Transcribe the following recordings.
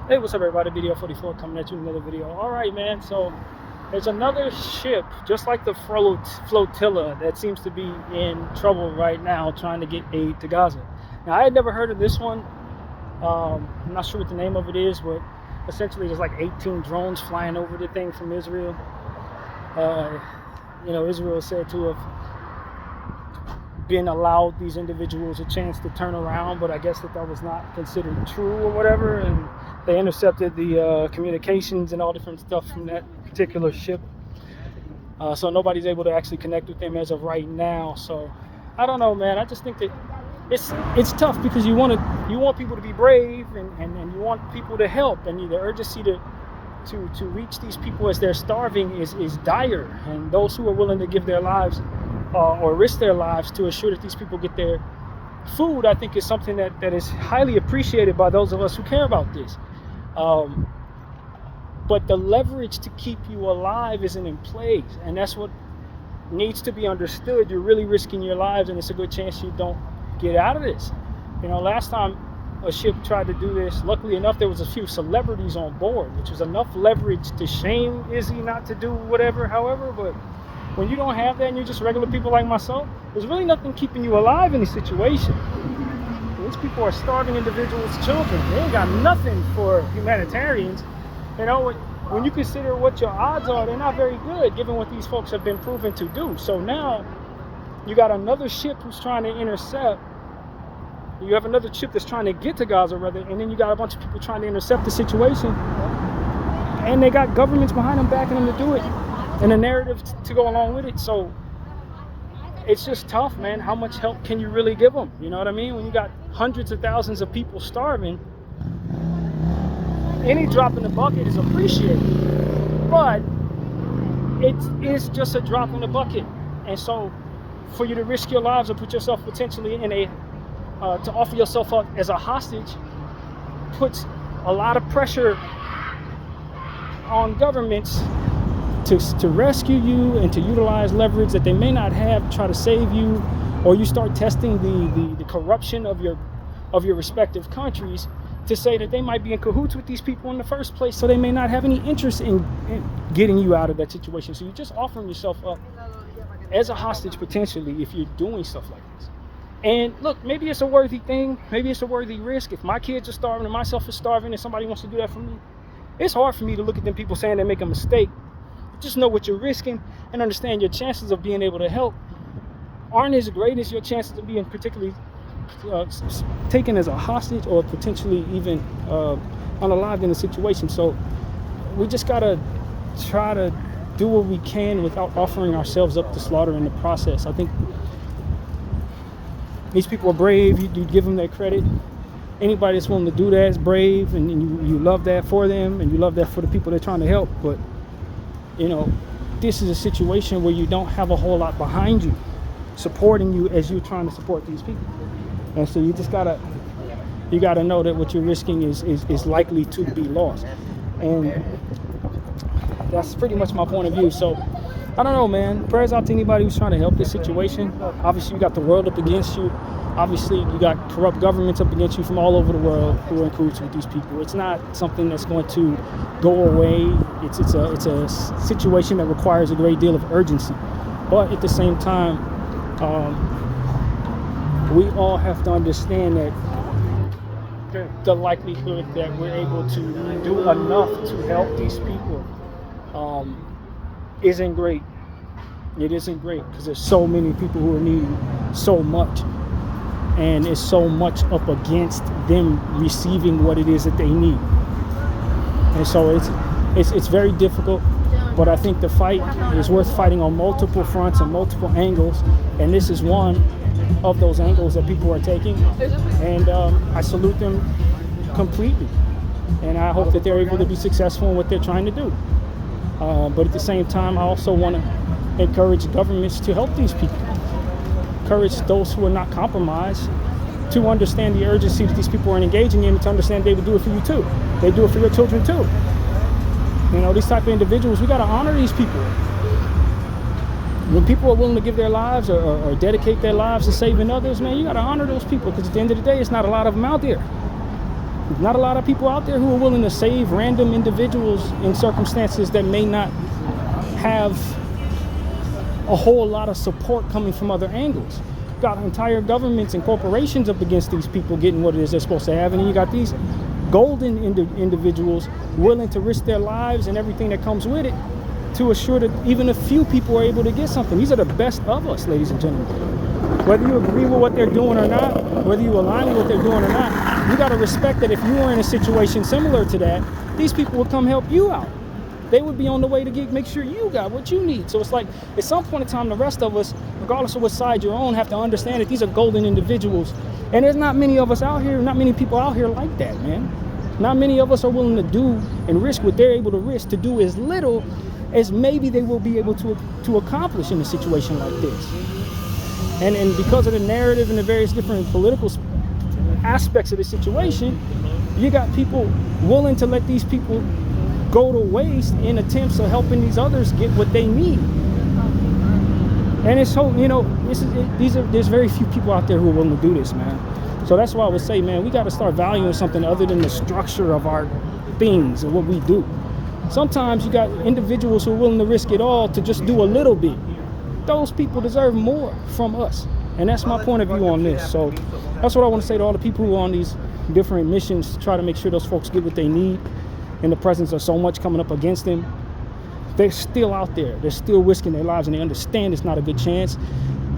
Hey, what's up, everybody? Bdf 44 coming at you with another video. All right, man. So there's another ship, just like the flotilla, that seems to be in trouble right now, trying to get aid to Gaza. Now, I had never heard of this one. I'm not sure what the name of it is, but essentially there's like 18 drones flying over the thing from Israel. Israel is said to have been allowed these individuals a chance to turn around, but I guess that was not considered true or whatever, and they intercepted the communications and all different stuff from that particular ship. So nobody's able to actually connect with them as of right now. So I don't know, man. I just think that it's tough because you want people to be brave and you want people to help, and the urgency to reach these people as they're starving is dire, and those who are willing to give their lives or risk their lives to assure that these people get their food, I think is something that is highly appreciated by those of us who care about this. But the leverage to keep you alive isn't in place, and that's what needs to be understood. You're really risking your lives, and it's a good chance you don't get out of this. Last time a ship tried to do this, luckily enough, there was a few celebrities on board, which was enough leverage to shame Izzy not to do whatever, however. But when you don't have that and you're just regular people like myself, there's really nothing keeping you alive in this situation. These people are starving individuals, children. They ain't got nothing for humanitarians. When you consider what your odds are, they're not very good given what these folks have been proven to do. So now you got another ship who's trying to intercept. You have another ship that's trying to get to Gaza, rather, and then you got a bunch of people trying to intercept the situation. And they got governments behind them backing them to do it, and a narrative to go along with it. So it's just tough, man. How much help can you really give them? You know what I mean? When you got hundreds of thousands of people starving, any drop in the bucket is appreciated, but it is just a drop in the bucket. And so for you to risk your lives or put yourself potentially in to offer yourself up as a hostage puts a lot of pressure on governments to rescue you and to utilize leverage that they may not have to try to save you, or you start testing the corruption of your respective countries to say that they might be in cahoots with these people in the first place, so they may not have any interest in getting you out of that situation. So you're just offering yourself up as a hostage potentially if you're doing stuff like this. And look, maybe it's a worthy thing, maybe it's a worthy risk. If my kids are starving and myself is starving and somebody wants to do that for me, it's hard for me to look at them people saying they make a mistake. Just know what you're risking and understand your chances of being able to help aren't as great as your chances of being particularly taken as a hostage or potentially even unalived in a situation. So we just gotta try to do what we can without offering ourselves up to slaughter in the process. I think these people are brave. You give them their credit. Anybody that's willing to do that is brave, and you love that for them, and you love that for the people they're trying to help. But this is a situation where you don't have a whole lot behind you supporting you as you're trying to support these people. And so you just gotta know that what you're risking is likely to be lost. And that's pretty much my point of view. So I don't know, man. Prayers out to anybody who's trying to help this situation. Obviously, you got the world up against you. Obviously, you got corrupt governments up against you from all over the world who are in cahoots with these people. It's not something that's going to go away. It's a situation that requires a great deal of urgency. But at the same time, we all have to understand that the likelihood that we're able to do enough to help these people isn't great. It isn't great because there's so many people who are needing so much, and it's so much up against them receiving what it is that they need. And so it's very difficult, but I think the fight is worth fighting on multiple fronts and multiple angles, and this is one of those angles that people are taking, and I salute them completely, and I hope that they're able to be successful in what they're trying to do. But at the same time, I also want to encourage governments to help these people, encourage those who are not compromised to understand the urgency that these people are engaging in, and to understand they would do it for you too. They do it for your children too. These type of individuals, we got to honor these people. When people are willing to give their lives or dedicate their lives to saving others, man, you got to honor those people, because at the end of the day, it's not a lot of them out there. There's not a lot of people out there who are willing to save random individuals in circumstances that may not have a whole lot of support coming from other angles. You got entire governments and corporations up against these people getting what it is they're supposed to have, and then you got these golden individuals willing to risk their lives and everything that comes with it to assure that even a few people are able to get something. These are the best of us, ladies and gentlemen. Whether you agree with what they're doing or not, whether you align with what they're doing or not, you got to respect that if you were in a situation similar to that, these people would come help you out. They would be on the way to make sure you got what you need. So it's like, at some point in time, the rest of us, regardless of what side you're on, have to understand that these are golden individuals. And there's not many of us out here, not many people out here like that, man. Not many of us are willing to do and risk what they're able to risk to do as little as maybe they will be able to accomplish in a situation like this. And because of the narrative and the various different political aspects of the situation, you got people willing to let these people go to waste in attempts of helping these others get what they need. And it's so, there's very few people out there who are willing to do this, man. So that's why I would say, man, we got to start valuing something other than the structure of our things and what we do. Sometimes you got individuals who are willing to risk it all to just do a little bit. Those people deserve more from us. And that's my point of view on this. So that's what I want to say to all the people who are on these different missions to try to make sure those folks get what they need in the presence of so much coming up against them. They're still out there. They're still risking their lives, and they understand it's not a good chance,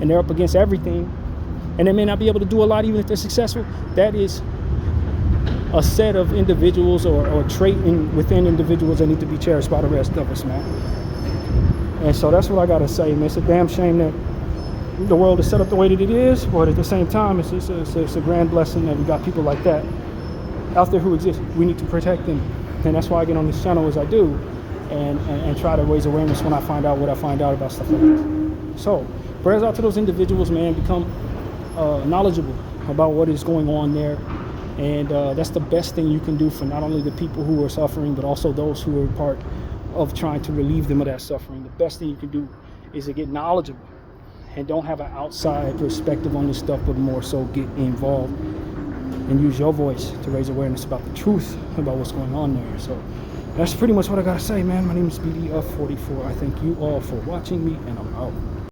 and they're up against everything. And they may not be able to do a lot even if they're successful. That is a set of individuals or trait within individuals that need to be cherished by the rest of us, man. And so that's what I gotta say, man. It's a damn shame that the world is set up the way that it is, but at the same time, it's a grand blessing that we got people like that out there who exist. We need to protect them, and that's why I get on this channel as I do, and try to raise awareness when I find out what I find out about stuff like this. So prayers out to those individuals, man. Become knowledgeable about what is going on there, and that's the best thing you can do for not only the people who are suffering, but also those who are part of trying to relieve them of that suffering. The best thing you can do is to get knowledgeable and don't have an outside perspective on this stuff, but more so get involved and use your voice to raise awareness about the truth about what's going on there. So that's pretty much what I gotta say, man. My name is Bdf 44. I thank you all for watching me, and I'm out.